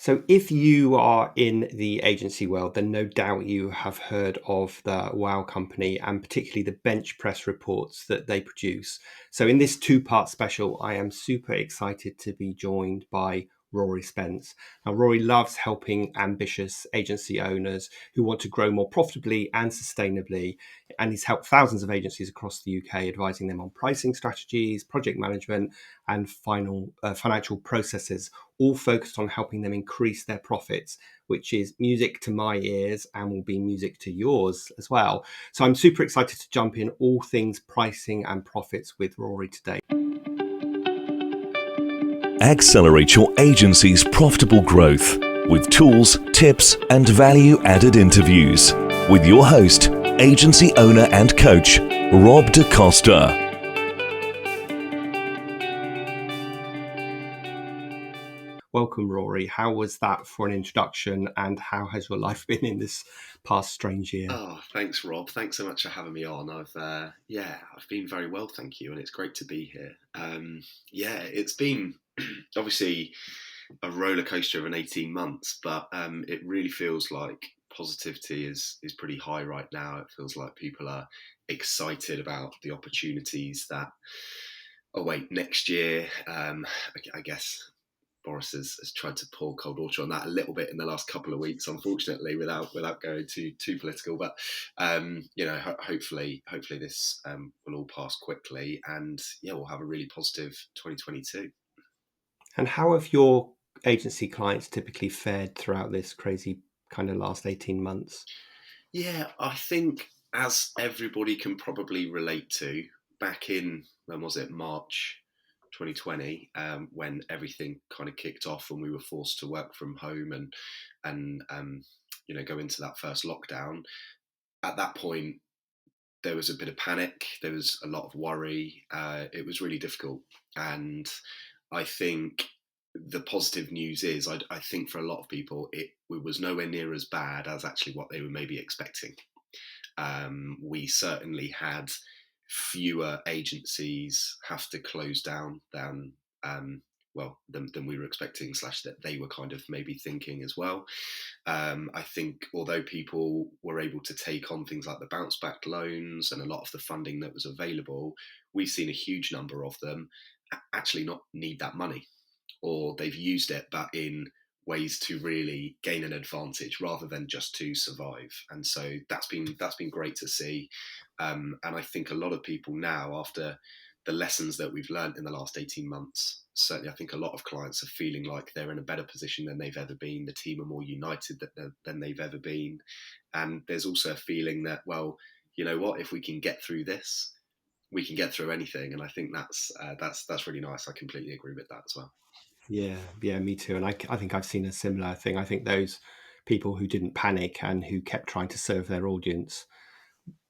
So, if you are in the agency world, then no doubt you have heard of the Wow Company and particularly the bench press reports that they produce. So, in this two-part special, I am super excited to be joined by Rory Spence. Now, Rory loves helping ambitious agency owners who want to grow more profitably and sustainably. And he's helped thousands of agencies across the UK, advising them on pricing strategies, project management, and financial processes, all focused on helping them increase their profits, which is music to my ears and will be music to yours as well. So I'm super excited to jump in all things pricing and profits with Rory today. Accelerate your agency's profitable growth with tools, tips, and value-added interviews with your host, agency owner and coach, Rob DaCosta. Welcome, Rory. How was that for an introduction, and how has your life been in this past strange year? Oh, thanks, Rob. Thanks so much for having me on. I've been very well, thank you, and it's great to be here. It's been obviously a roller coaster of an 18 months, but it really feels like positivity is pretty high right now. It feels like people are excited about the opportunities that await next year. I guess Boris has tried to pour cold water on that a little bit in the last couple of weeks, unfortunately, without going too political. But hopefully this will all pass quickly, and we'll have a really positive 2022. And how have your agency clients typically fared throughout this crazy kind of last 18 months? Yeah, I think as everybody can probably relate to, back in, when was it, March 2020, when everything kind of kicked off and we were forced to work from home and go into that first lockdown. At that point, there was a bit of panic. There was a lot of worry. It was really difficult, and I think the positive news is, I think for a lot of people, it was nowhere near as bad as actually what they were maybe expecting. We certainly had fewer agencies have to close down than we were expecting, slash that they were kind of maybe thinking as well. I think although people were able to take on things like the bounce back loans and a lot of the funding that was available, we've seen a huge number of them actually not need that money, or they've used it but in ways to really gain an advantage rather than just to survive. And so that's been great to see. And I think a lot of people now, after the lessons that we've learned in the last 18 months, certainly I think a lot of clients are feeling like they're in a better position than they've ever been. The team are more united than they've ever been. And there's also a feeling that, well, you know what, if we can get through this, we can get through anything. And I think that's really nice. I completely agree with that as well. Yeah, me too. And I think I've seen a similar thing. I think those people who didn't panic and who kept trying to serve their audience,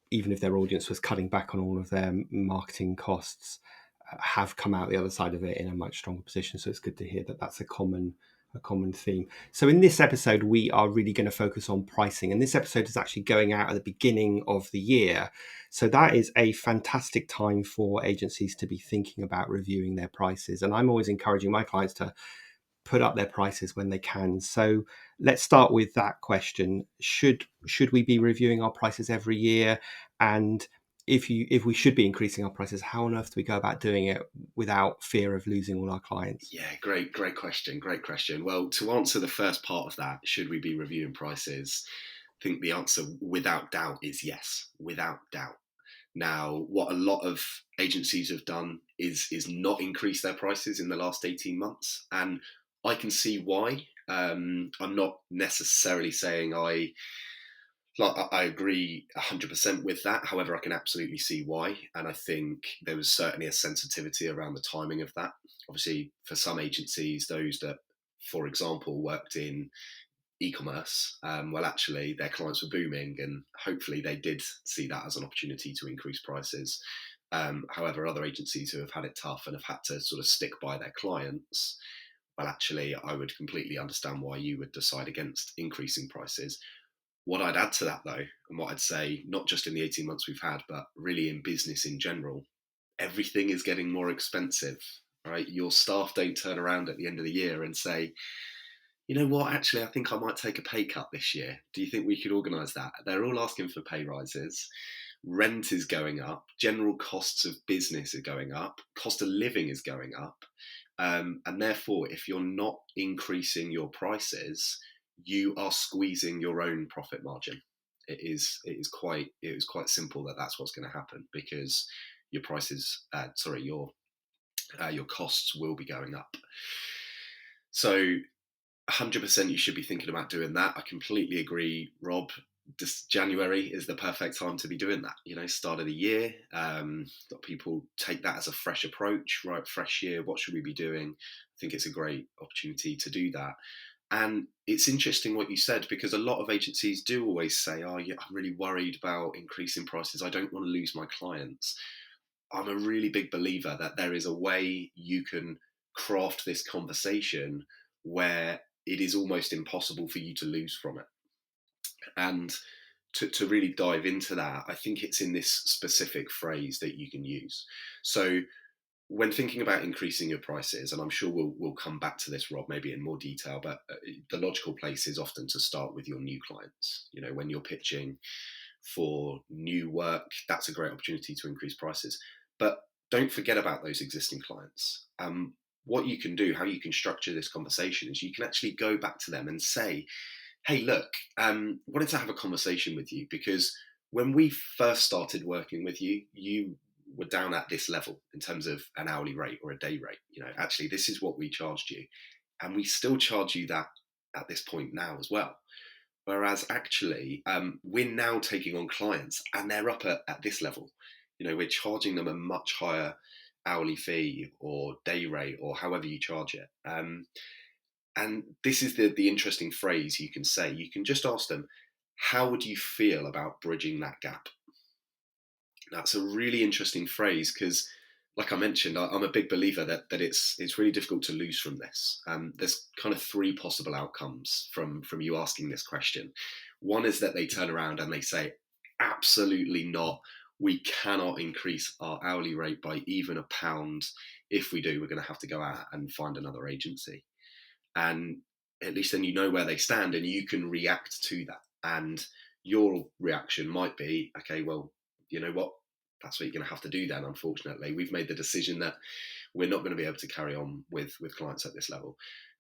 even if their audience was cutting back on all of their marketing costs, have come out the other side of it in a much stronger position. So it's good to hear that that's a common theme. So in this episode, we are really going to focus on pricing. And this episode is actually going out at the beginning of the year. So that is a fantastic time for agencies to be thinking about reviewing their prices. And I'm always encouraging my clients to put up their prices when they can. So let's start with that question. Should we be reviewing our prices every year? And if we should be increasing our prices, how on earth do we go about doing it without fear of losing all our clients? Yeah, great question. Great question. Well, to answer the first part of that, should we be reviewing prices? I think the answer, without doubt, is yes, without doubt. Now, what a lot of agencies have done is not increase their prices in the last 18 months. And I can see why. I'm not necessarily saying I agree 100% with that. However, I can absolutely see why. And I think there was certainly a sensitivity around the timing of that. Obviously, for some agencies, those that, for example, worked in e-commerce, actually their clients were booming, and hopefully they did see that as an opportunity to increase prices. However, other agencies who have had it tough and have had to sort of stick by their clients, actually, I would completely understand why you would decide against increasing prices. What I'd add to that, though, and what I'd say, not just in the 18 months we've had, but really in business in general, everything is getting more expensive, right? Your staff don't turn around at the end of the year and say, you know what, actually, I think I might take a pay cut this year. Do you think we could organise that? They're all asking for pay rises. Rent is going up. General costs of business are going up. Cost of living is going up. And therefore, if you're not increasing your prices, you are squeezing your own profit margin. It is quite simple that that's what's going to happen, because your prices, your costs will be going up. So 100% you should be thinking about doing that. I completely agree, Rob. This January is the perfect time to be doing that. Start of the year. Got people take that as a fresh approach, right? Fresh year. What should we be doing? I think it's a great opportunity to do that. And it's interesting what you said, because a lot of agencies do always say, "Oh, yeah, I'm really worried about increasing prices. I don't want to lose my clients." I'm a really big believer that there is a way you can craft this conversation where it is almost impossible for you to lose from it. And to really dive into that, I think it's in this specific phrase that you can use. So when thinking about increasing your prices, and I'm sure we'll come back to this, Rob, maybe in more detail, but the logical place is often to start with your new clients. When you're pitching for new work, that's a great opportunity to increase prices. But don't forget about those existing clients. What you can do, how you can structure this conversation, is you can actually go back to them and say, "Hey, look, wanted to have a conversation with you because when we first started working with you, you were down at this level in terms of an hourly rate or a day rate. Actually, this is what we charged you, and we still charge you that at this point now as well. Whereas actually, we're now taking on clients and they're up at this level. We're charging them a much higher hourly fee or day rate or however you charge it. And this is the interesting phrase you can say. You can just ask them, how would you feel about bridging that gap? That's a really interesting phrase because, like I mentioned, I'm a big believer that it's really difficult to lose from this. There's kind of three possible outcomes from you asking this question. One is that they turn around and they say, absolutely not. We cannot increase our hourly rate by even a pound. If we do, we're going to have to go out and find another agency. And at least then you know where they stand and you can react to that. And your reaction might be, okay, well, you know what? That's what you're going to have to do then. Unfortunately, we've made the decision that we're not going to be able to carry on with clients at this level.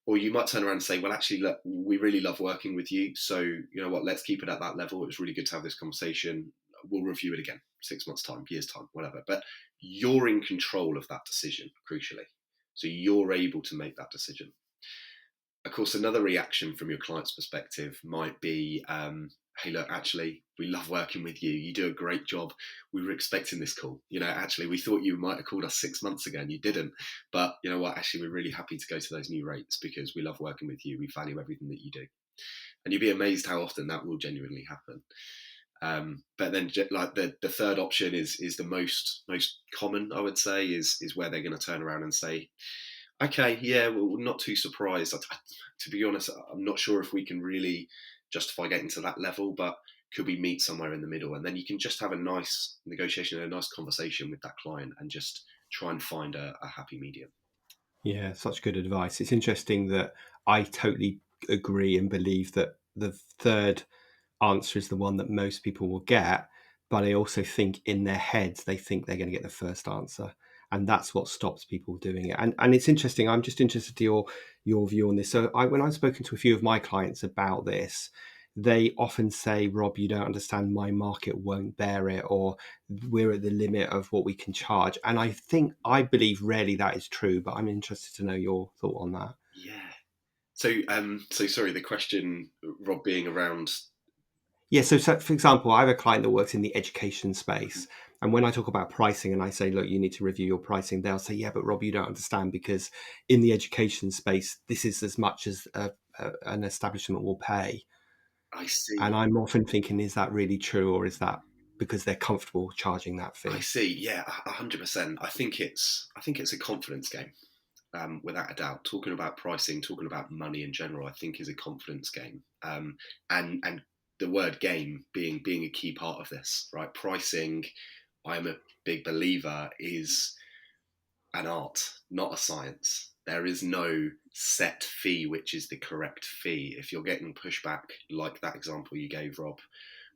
Or you might turn around and say, well, actually, look, we really love working with you. So, you know what, let's keep it at that level. It was really good to have this conversation. We'll review it again, 6 months' time, years' time, whatever. But you're in control of that decision, crucially. So you're able to make that decision. Of course, another reaction from your client's perspective might be, hey, look, actually, we love working with you. You do a great job. We were expecting this call. Actually, we thought you might have called us 6 months ago and you didn't. But you know what? Actually, we're really happy to go to those new rates because we love working with you. We value everything that you do. And you'd be amazed how often that will genuinely happen. But then, like the third option is the most common, I would say, is where they're going to turn around and say, okay, yeah, well, not too surprised. To be honest, I'm not sure if we can really justify getting to that level, but could we meet somewhere in the middle? And then you can just have a nice negotiation and a nice conversation with that client and just try and find a happy medium. Yeah, such good advice. It's interesting that I totally agree and believe that the third answer is the one that most people will get, but I also think in their heads they think they're going to get the first answer, and that's what stops people doing it. And it's interesting. I'm just interested to your view on this. So when I've spoken to a few of my clients about this, they often say, Rob, you don't understand, my market won't bear it, or we're at the limit of what we can charge. And I believe rarely that is true, but I'm interested to know your thought on that. Yeah. So sorry, the question, Rob, being around. Yeah, so for example, I have a client that works in the education space. And when I talk about pricing and I say, look, you need to review your pricing, they'll say, yeah, but Rob, you don't understand, because in the education space, this is as much as an establishment will pay. I And see. I'm often thinking, is that really true, or is that because they're comfortable charging that I fee? see. Yeah, 100%. I think it's a confidence game. Without a doubt. Talking about pricing, talking about money in general, I think is a confidence game. And the word game being a key part of this, right? Pricing, I'm a big believer, is an art, not a science. There is no set fee which is the correct fee. If you're getting pushback like that example you gave, Rob,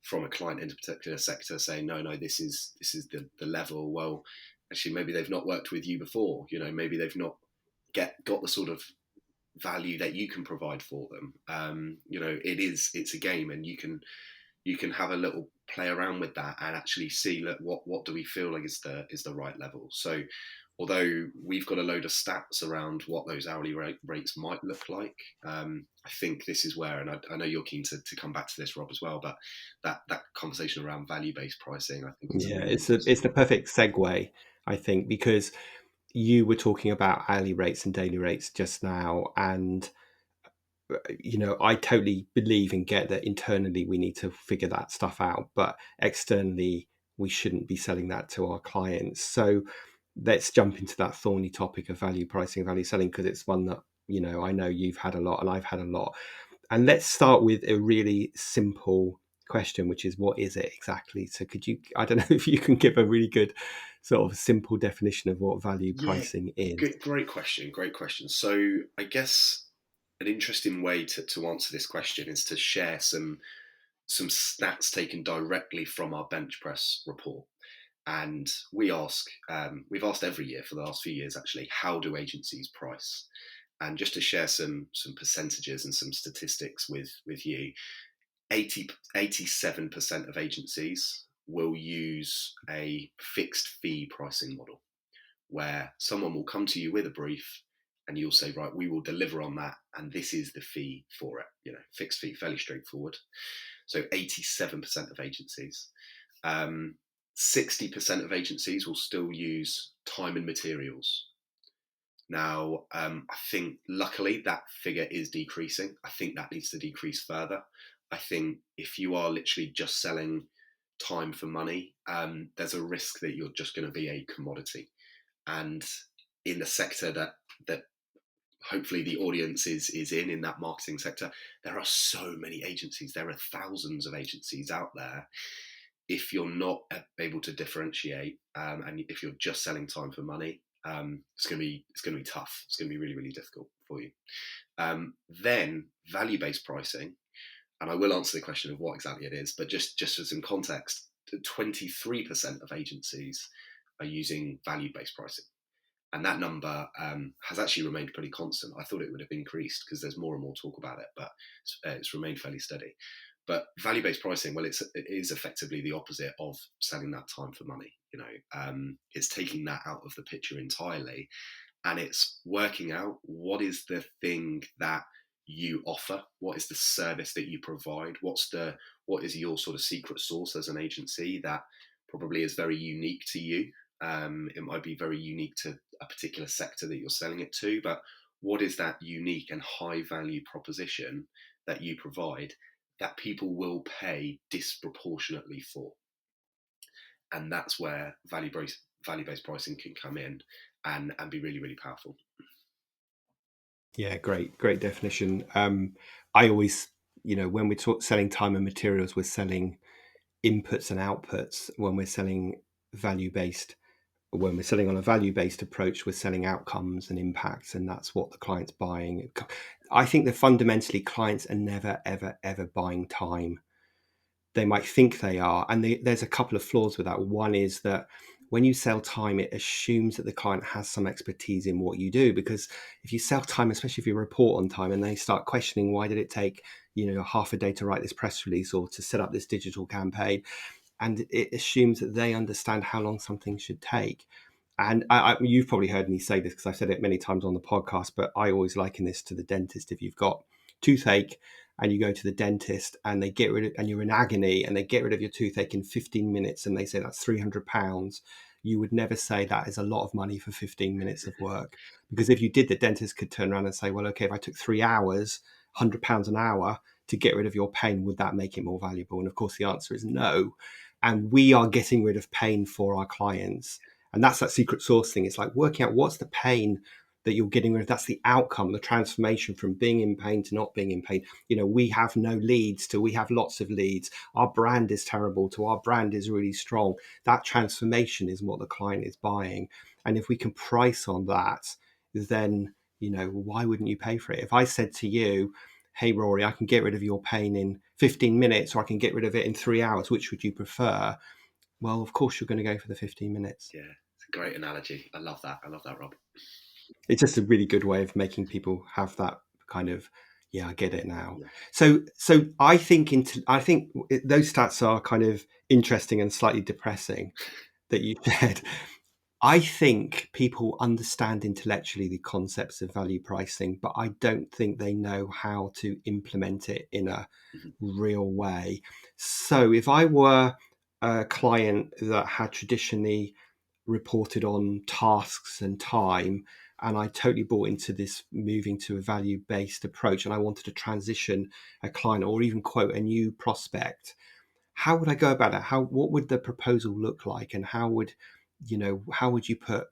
from a client in a particular sector saying, no, this is the level, well, actually maybe they've not worked with you before. Maybe they've not got the sort of value that you can provide for them. It's a game, and you can have a little play around with that and actually see, look, what do we feel like is the right level. So although we've got a load of stats around what those hourly rates might look like, I think this is where, and I know you're keen to come back to this, Rob, as well, but that conversation around value-based pricing, I think, is a Yeah, really it's interesting the one. perfect segue, I think, because you were talking about hourly rates and daily rates just now, and I totally believe and get that internally we need to figure that stuff out, but externally we shouldn't be selling that to our clients. So let's jump into that thorny topic of value pricing, value selling, because it's one that I know you've had a lot and I've had a lot. And let's start with a really simple question, which is, what is it exactly? So could you, I don't know if you can give a really good sort of simple definition of what value Yeah, pricing is. great question. Great question. So I guess an interesting way to answer this question is to share some stats taken directly from our bench press report. And we've asked every year for the last few years, actually, how do agencies price? And just to share some percentages and some statistics with you, 87% of agencies will use a fixed fee pricing model, where someone will come to you with a brief and you'll say, right, we will deliver on that, and this is the fee for it. Fixed fee, fairly straightforward. So 87% of agencies. Um, 60% of agencies will still use time and materials. Now, I think luckily that figure is decreasing. I think that needs to decrease further. I think if you are literally just selling time for money, there's a risk that you're just going to be a commodity. And in the sector that hopefully the audience is in that marketing sector, there are so many agencies. There are thousands of agencies out there. If you're not able to differentiate, and if you're just selling time for money, it's gonna be tough. It's gonna be really, really difficult for you. Then value-based pricing, and I will answer the question of what exactly it is, but just for some context, 23% of agencies are using value-based pricing. And that number has actually remained pretty constant. I thought it would have increased because there's more and more talk about it, but it's remained fairly steady. But value-based pricing, well, it is effectively the opposite of selling that time for money. It's taking that out of the picture entirely, and it's working out what is the thing that you offer, what is the service that you provide, what is your sort of secret sauce as an agency that probably is very unique to you. It might be very unique to a particular sector that you're selling it to, but what is that unique and high value proposition that you provide that people will pay disproportionately for? And that's where value-based pricing can come in and be really, really powerful. Yeah, great definition. I always, when we're selling time and materials, we're selling inputs and outputs. Value based, when we're selling on a value based approach, we're selling outcomes and impacts, and that's what the client's buying. I think that fundamentally, clients are never, ever, ever buying time. They might think they are, and there's a couple of flaws with that. One is that when you sell time, it assumes that the client has some expertise in what you do, because if you sell time, especially if you report on time, and they start questioning, why did it take half a day to write this press release or to set up this digital campaign, and it assumes that they understand how long something should take. And you've probably heard me say this because I've said it many times on the podcast, but I always liken this to the dentist. If you've got toothache and you go to the dentist and they get rid of, and you're in agony, and they get rid of your toothache in 15 minutes, and they say that's £300, you would never say that is a lot of money for 15 minutes of work. Because if you did, the dentist could turn around and say, well, okay, if I took 3 hours, £100 an hour to get rid of your pain, would that make it more valuable? And of course, the answer is no. And we are getting rid of pain for our clients. And that's that secret sauce thing. It's like working out what's the pain that you're getting rid of. That's the outcome, the transformation from being in pain to not being in pain. We have no leads to we have lots of leads. Our brand is terrible to our brand is really strong. That transformation is what the client is buying. And if we can price on that, then Well, why wouldn't you pay for it? If I said to you, hey, Rory, I can get rid of your pain in 15 minutes or I can get rid of it in 3 hours, which would you prefer? Well, of course, you're going to go for the 15 minutes. Yeah, it's a great analogy. I love that. Rob. It's just a really good way of making people have that kind of, yeah, I get it now. Yeah. So I think those stats are kind of interesting and slightly depressing that you said. I think people understand intellectually the concepts of value pricing, but I don't think they know how to implement it in a Mhm. real way. So if I were a client that had traditionally reported on tasks and time, and I totally bought into this moving to a value based approach, and I wanted to transition a client or even quote a new prospect, how would I go about it? What would the proposal look like, and how would you put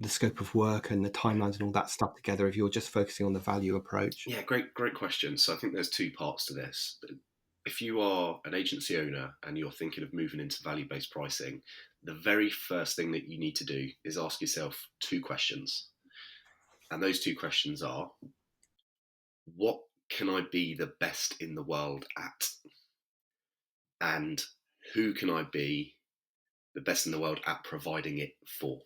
the scope of work and the timelines and all that stuff together if you're just focusing on the value approach? Yeah, great question. So I think there's two parts to this. If you are an agency owner and you're thinking of moving into value-based pricing, the very first thing that you need to do is ask yourself two questions. And those two questions are, what can I be the best in the world at? And who can I be the best in the world at providing it for?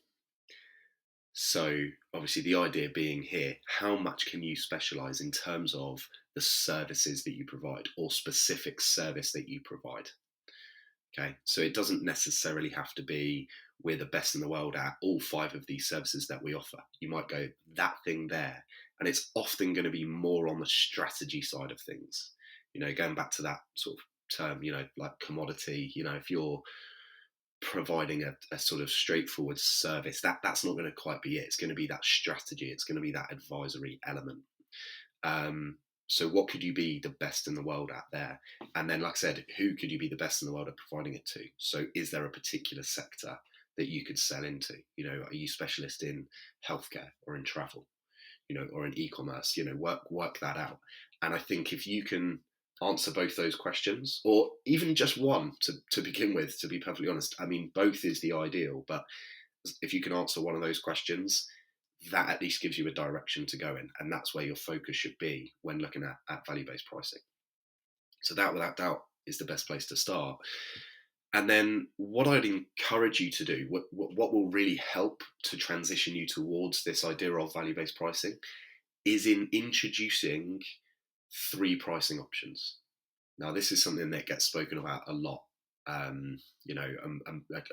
So, obviously, the idea being here, how much can you specialize in terms of the services that you provide or specific service that you provide? Okay, so it doesn't necessarily have to be we're the best in the world at all five of these services that we offer. You might go that thing there, and it's often going to be more on the strategy side of things. Going back to that sort of term, like commodity. If you're providing a sort of straightforward service, that's not going to quite be it. It's going to be that strategy. It's going to be that advisory element. Um, so what could you be the best in the world at there? And then, like I said, who could you be the best in the world at providing it to? So is there a particular sector that you could sell into? Are you specialist in healthcare or in travel, or in e-commerce? Work that out. And I think if you can answer both those questions, or even just one to begin with, to be perfectly honest, I mean, both is the ideal, but if you can answer one of those questions, that at least gives you a direction to go in. And that's where your focus should be when looking at value-based pricing. So that, without doubt, is the best place to start. And then what I'd encourage you to do, what will really help to transition you towards this idea of value-based pricing, is in introducing three pricing options. Now, this is something that gets spoken about a lot,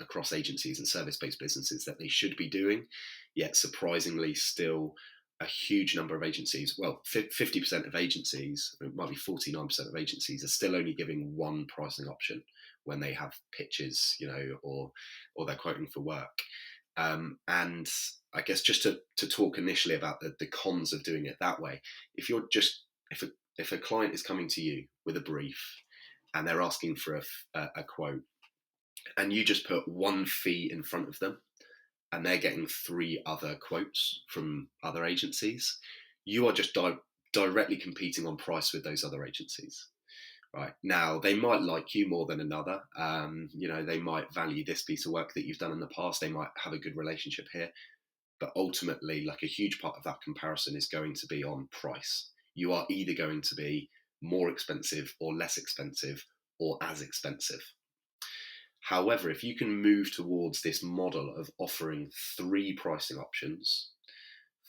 across agencies and service-based businesses that they should be doing, yet surprisingly still a huge number of agencies, well, 50% of agencies, it might be 49% of agencies, are still only giving one pricing option when they have pitches, or they're quoting for work. And I guess just to talk initially about the cons of doing it that way, if you're just if a client is coming to you with a brief and they're asking for a quote, and you just put one fee in front of them and they're getting three other quotes from other agencies, you are just directly competing on price with those other agencies. Right now, they might like you more than another. They might value this piece of work that you've done in the past. They might have a good relationship here, but ultimately, like, a huge part of that comparison is going to be on price. You are either going to be more expensive or less expensive or as expensive. However, if you can move towards this model of offering three pricing options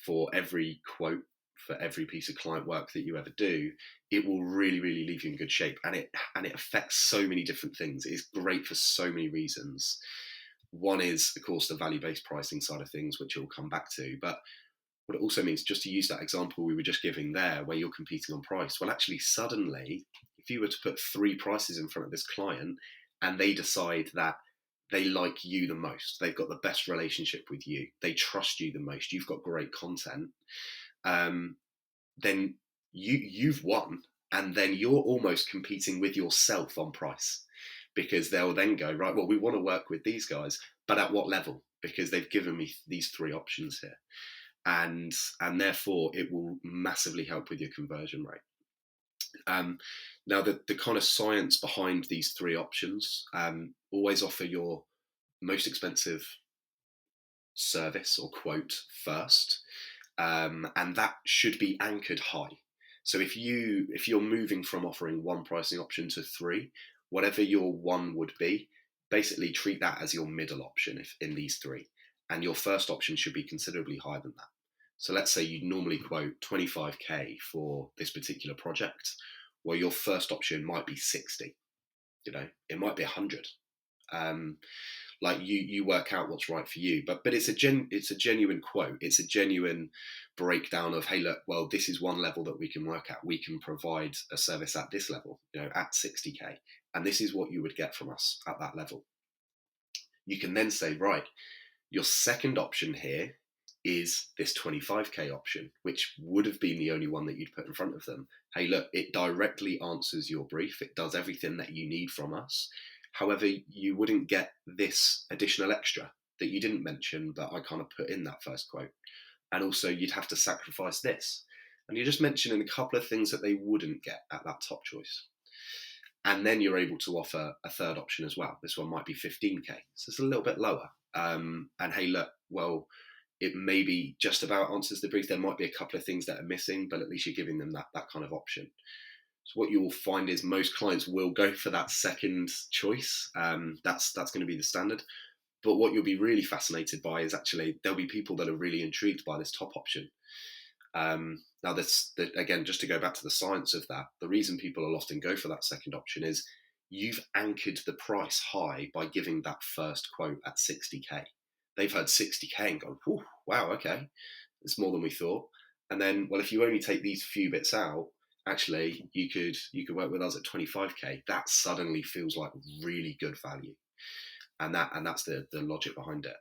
for every quote, for every piece of client work that you ever do, it will really, really leave you in good shape. And it affects so many different things. It is great for so many reasons. One is, of course, the value-based pricing side of things, which you'll come back to. But what it also means, just to use that example we were just giving there, where you're competing on price, well, actually, suddenly, if you were to put three prices in front of this client and they decide that they like you the most, they've got the best relationship with you, they trust you the most, you've got great content, then you've won, and then you're almost competing with yourself on price, because they'll then go, right, well, we want to work with these guys, but at what level? Because they've given me these three options here, and therefore it will massively help with your conversion rate. Now, the kind of science behind these three options, always offer your most expensive service or quote first, and that should be anchored high. So if you're moving from offering one pricing option to three, whatever your one would be, basically treat that as your middle option if in these three, and your first option should be considerably higher than that. So let's say you normally quote 25k for this particular project. Well, your first option might be 60. It might be 100. Um, like you work out what's right for you, but it's a genuine quote. It's a genuine breakdown of, hey, look, well, this is one level that we can work at. We can provide a service at this level, at 60k, and this is what you would get from us at that level. You can then say, right, your second option here is this 25k option, which would have been the only one that you'd put in front of them. Hey, look, it directly answers your brief. It does everything that you need from us. However, you wouldn't get this additional extra that you didn't mention, but I kind of put in that first quote. And also, you'd have to sacrifice this. And you're just mentioning a couple of things that they wouldn't get at that top choice. And then you're able to offer a third option as well. This one might be 15k, so it's a little bit lower. And hey, look, well, it maybe just about answers the brief. There might be a couple of things that are missing, but at least you're giving them that kind of option. So what you will find is most clients will go for that second choice. That's going to be the standard. But what you'll be really fascinated by is actually there'll be people that are really intrigued by this top option. Now, again, just to go back to the science of that, the reason people will often go for that second option is you've anchored the price high by giving that first quote at 60k. They've heard 60k and gone, oh, wow, okay, it's more than we thought. And then, well, if you only take these few bits out, actually, you could work with us at 25k. That suddenly feels like really good value, and that's the logic behind it.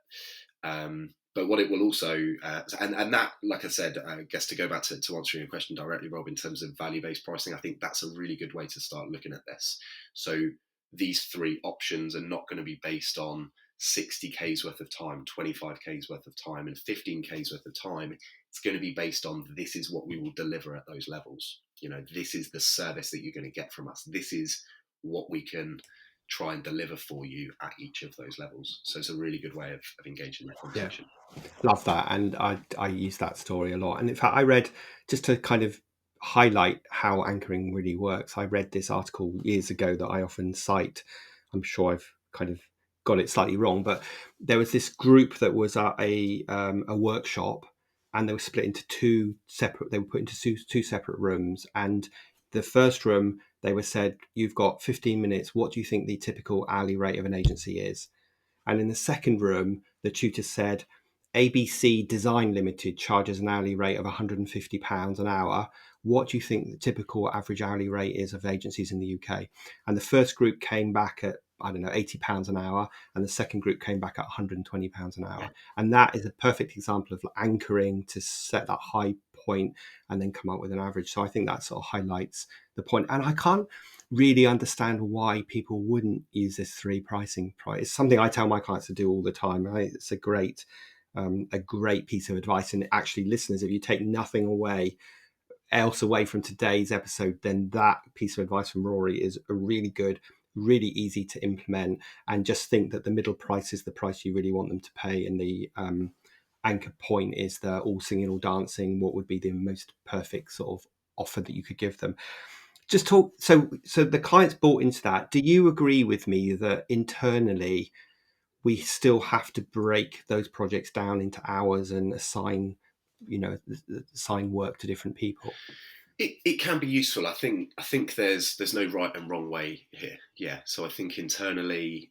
But what it will also, and that, like I said, I guess to go back to answering your question directly, Rob, in terms of value-based pricing, I think that's a really good way to start looking at this. So these three options are not going to be based on 60k's worth of time, 25k's worth of time, and 15k's worth of time. It's going to be based on, this is what we will deliver at those levels. This is the service that you're going to get from us. This is what we can try and deliver for you at each of those levels. So it's a really good way of engaging that Yeah, conversation. love that. And I use that story a lot. And in fact, I read, just to kind of highlight how anchoring really works, I read this article years ago that I often cite. I'm sure I've kind of got it slightly wrong, but there was this group that was at a workshop, and they were split into they were put into two separate rooms. And the first room, they were said, you've got 15 minutes. What do you think the typical hourly rate of an agency is? And in the second room, the tutor said, ABC Design Limited charges an hourly rate of £150 an hour. What do you think the typical average hourly rate is of agencies in the UK? And the first group came back at, I don't know, £80 an hour, and the second group came back at £120 an hour. And that is a perfect example of anchoring to set that high point and then come up with an average. So I think that sort of highlights the point. And I can't really understand why people wouldn't use this three pricing price. It's something I tell my clients to do all the time. Right? It's a great piece of advice. And actually, listeners, if you take nothing else away from today's episode, then that piece of advice from Rory is a really good, really easy to implement. And just think that the middle price is the price you really want them to pay, and the anchor point is the all singing, all dancing. What would be the most perfect sort of offer that you could give them? Just talk. So the clients bought into that. Do you agree with me that internally we still have to break those projects down into hours and assign work to different people? It can be useful. I think there's no right and wrong way here. Yeah. So I think internally,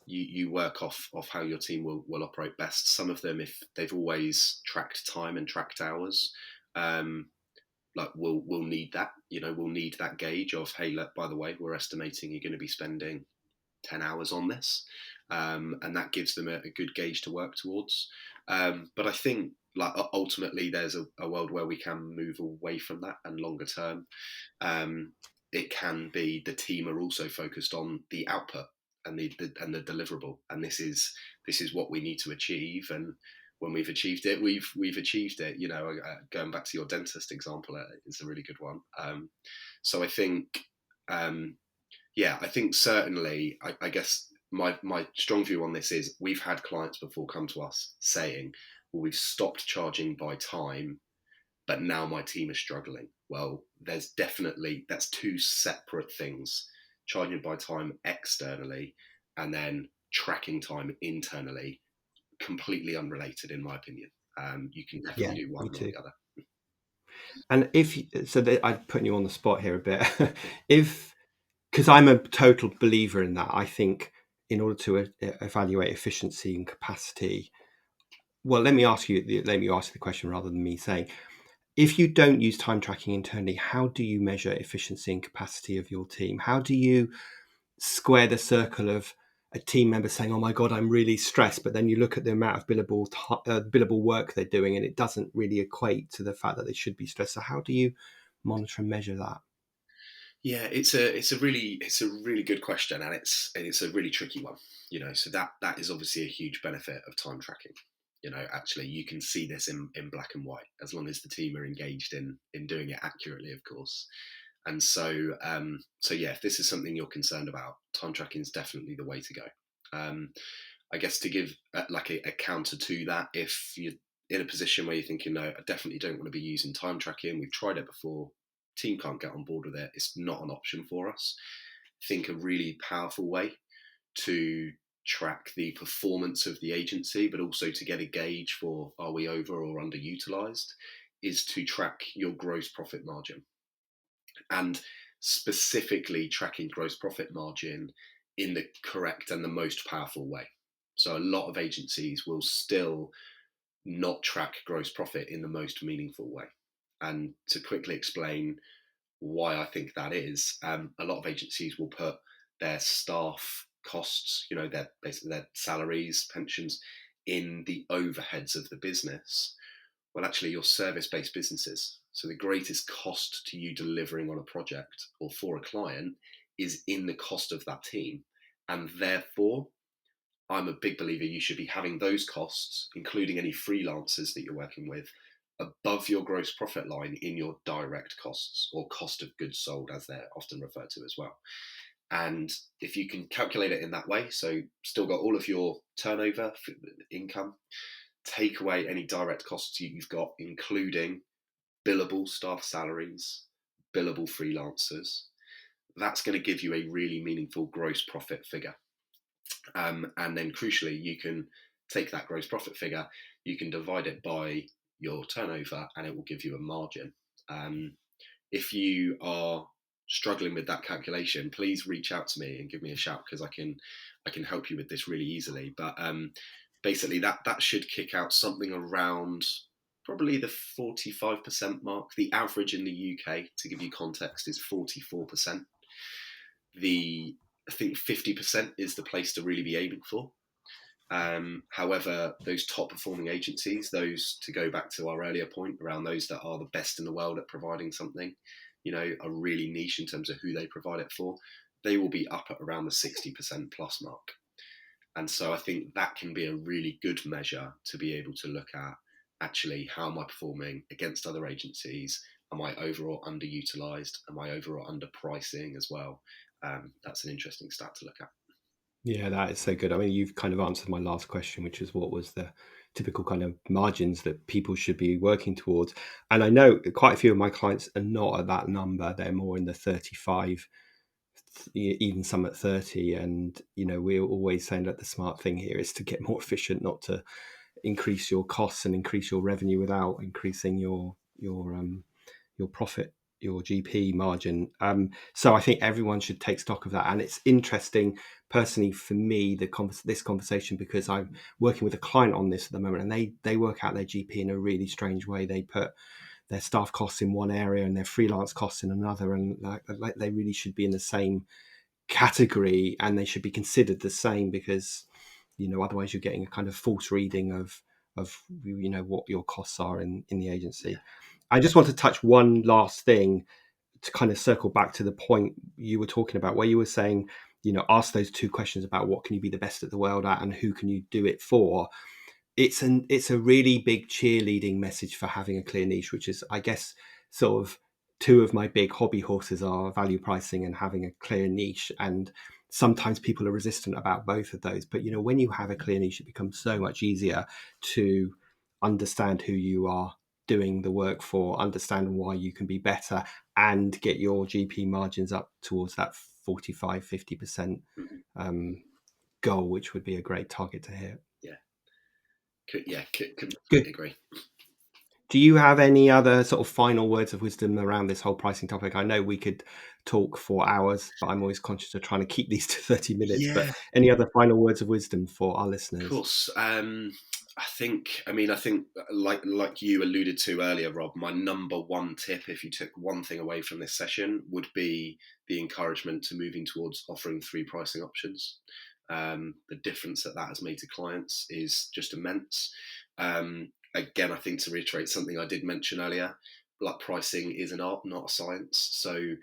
you work off how your team will operate best. Some of them, if they've always tracked time and tracked hours, like we'll need that. We'll need that gauge of, hey, look, by the way, we're estimating you're going to be spending 10 hours on this, and that gives them a good gauge to work towards. But I think, like, ultimately there's a world where we can move away from that, and longer term, it can be the team are also focused on the output and the deliverable, and this is what we need to achieve. And when we've achieved it, we've achieved it. Going back to your dentist example, it's a really good one. So I think, I think certainly, I guess my strong view on this is we've had clients before come to us saying, well, we've stopped charging by time, but now my team is struggling. Well, there's definitely, that's two separate things: charging by time externally and then tracking time internally, completely unrelated, in my opinion. You can definitely Yeah, do me one or too. the other. And if so, I'm putting you on the spot here a bit. If because I'm a total believer in that, I think in order to evaluate efficiency and capacity, well, let me ask you the question rather than me saying, if you don't use time tracking internally, how do you measure efficiency and capacity of your team? How do you square the circle of a team member saying, "Oh my God, I'm really stressed," but then you look at the amount of billable work they're doing, and it doesn't really equate to the fact that they should be stressed. So how do you monitor and measure that? Yeah, it's a really good question, and it's a really tricky one. So that is obviously a huge benefit of time tracking. Actually, you can see this in black and white, as long as the team are engaged in doing it accurately, of course. And so yeah, if this is something you're concerned about, time tracking is definitely the way to go. Um, I guess to give like a counter to that, if you're in a position where you're thinking, no, I definitely don't want to be using time tracking, we've tried it before, team can't get on board with it, it's not an option for us. Think a really powerful way to track the performance of the agency, but also to get a gauge for, are we over or underutilized, is to track your gross profit margin, and specifically tracking gross profit margin in the correct and the most powerful way. So a lot of agencies will still not track gross profit in the most meaningful way. And to quickly explain why I think that is, a lot of agencies will put their staff costs, their basically their salaries, pensions, in the overheads of the business. Well, actually, you're service-based businesses. So the greatest cost to you delivering on a project or for a client is in the cost of that team. And therefore, I'm a big believer you should be having those costs, including any freelancers that you're working with, above your gross profit line in your direct costs, or cost of goods sold, as they're often referred to as well. And if you can calculate it in that way, so still got all of your turnover, income, take away any direct costs you've got, including billable staff salaries, billable freelancers, that's going to give you a really meaningful gross profit figure. And then crucially, you can take that gross profit figure, you can divide it by your turnover, and it will give you a margin. If you are struggling with that calculation, please reach out to me and give me a shout, because I can help you with this really easily. But basically, that should kick out something around probably the 45% mark. The average in the UK, to give you context, is 44%. The I think 50% is the place to really be aiming for. However, those top performing agencies, those, to go back to our earlier point around those that are the best in the world at providing something, are really niche in terms of who they provide it for, they will be up at around the 60% plus mark. And so I think that can be a really good measure to be able to look at, actually, how am I performing against other agencies? Am I over or underutilized? Am I over or under pricing as well? That's an interesting stat to look at. Yeah, that is so good. I mean, you've kind of answered my last question, which is what was the typical kind of margins that people should be working towards. And I know quite a few of my clients are not at that number. They're more in the 35, even some at 30. And, we're always saying that the smart thing here is to get more efficient, not to increase your costs and increase your revenue without increasing your profit, your GP margin. So I think everyone should take stock of that. And it's interesting, personally, for me, this conversation, because I'm working with a client on this at the moment, and they work out their GP in a really strange way. They put their staff costs in one area and their freelance costs in another, and like they really should be in the same category, and they should be considered the same, because otherwise you're getting a kind of false reading of what your costs are in the Yeah. agency. I just want to touch one last thing to kind of circle back to the point you were talking about, where you were saying, ask those two questions about what can you be the best at the world at and who can you do it for. It's a really big cheerleading message for having a clear niche, which is, I guess, sort of two of my big hobby horses are value pricing and having a clear niche. And sometimes people are resistant about both of those. But when you have a clear niche, it becomes so much easier to understand who you are doing the work for, understand why you can be better, and get your GP margins up towards that 45-50% Mhm. goal, which would be a great target to hit. Yeah. Completely Good. agree. Do you have any other sort of final words of wisdom around this whole pricing topic? I know we could talk for hours, but I'm always conscious of trying to keep these to 30 minutes. But Yeah, any other final words of wisdom for our of listeners? course. I think, like you alluded to earlier, Rob, my number one tip, if you took one thing away from this session, would be the encouragement to moving towards offering 3 pricing options. The difference that has made to clients is just immense. Again, I think to reiterate something I did mention earlier, like pricing is an art, not a science. So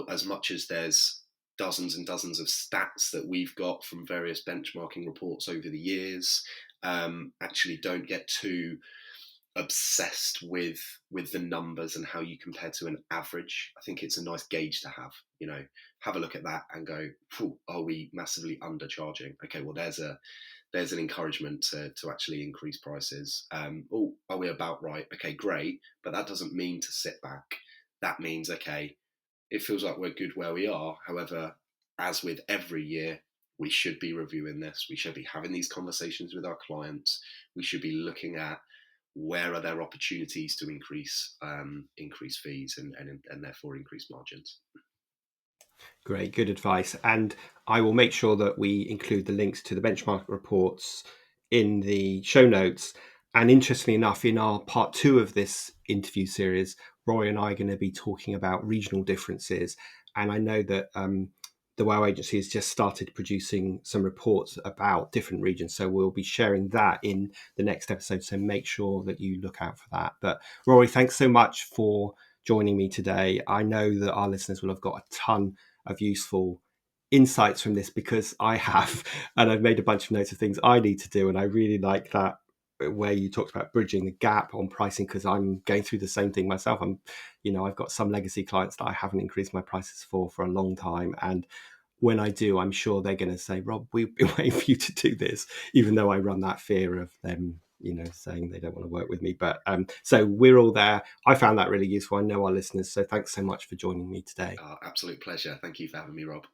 as much as there's dozens and dozens of stats that we've got from various benchmarking reports over the years, actually don't get too obsessed with the numbers and how you compare to an average. I think it's a nice gauge to have. Have a look at that and go, are we massively undercharging? Okay, well there's an encouragement to actually increase prices. Are we about right? Okay, great, but that doesn't mean to sit back. That means, okay, it feels like we're good where we are. However, as with every year, we should be reviewing this. We should be having these conversations with our clients. We should be looking at where are there opportunities to increase fees and therefore increase margins. Great, good advice. And I will make sure that we include the links to the benchmark reports in the show notes. And interestingly enough, in our part 2 of this interview series, Roy and I are going to be talking about regional differences. And I know that the WOW Agency has just started producing some reports about different regions. So we'll be sharing that in the next episode. So make sure that you look out for that. But Roy, thanks so much for joining me today. I know that our listeners will have got a ton of useful insights from this, because I have, and I've made a bunch of notes of things I need to do. And I really like that where you talked about bridging the gap on pricing, because I'm going through the same thing myself. I've got some legacy clients that I haven't increased my prices for a long time. And when I do, I'm sure they're going to say, Rob, we've been waiting for you to do this, even though I run that fear of them, saying they don't want to work with me. But so we're all there. I found that really useful. I know our listeners. So thanks so much for joining me today. Absolute pleasure. Thank you for having me, Rob.